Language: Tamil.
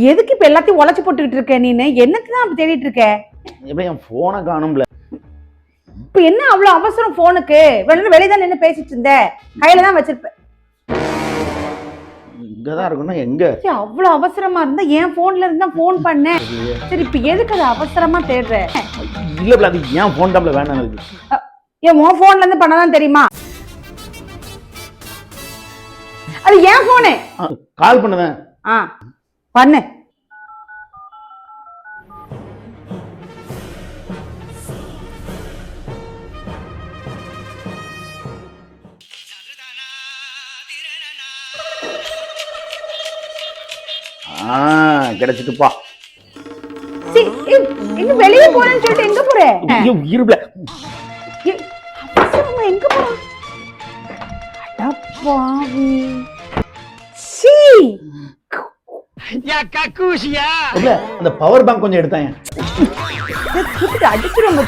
எதுக்கு இப்ப எல்லாத்தையும் உழைச்சு போட்டுக்கிட்டு இருக்க நீனு? என்னத்துக்கு தான் அப்படி தேடிட்டு இருக்க? இப்ப என் போனை காணும்ல. இப்ப என்ன அவ்வளவு அவசரம் போனுக்கு? வெளியே தான் நின்று பேசிட்டு இருந்த, கையில தான் வச்சிருப்ப. இங்கதான் இருக்கணும். எங்க அவ்வளவு அவசரமா இருந்தா என் போன்ல இருந்து தான் போன் பண்ணேன். சரி இப்ப எதுக்கு அது அவசரமா தேடுற? இல்ல அது ஏன் போன் டாப்ல வேணாம் இருக்கு. ஏன் உன் போன்ல இருந்து பண்ணதான் தெரியுமா? அது ஏன் போனு. கால் பண்ணுவேன். பண்ணு. கிடைச்சிட்டுப்பா. இன்னும் வெளியே போறேன்னு சொல்லிட்டு எங்க போற? இருப்புல எங்க போற? அடப்பாவி. அந்த பவர் பேங்க் கொஞ்சம் எடுத்தாங்க. அடிச்சிடும்.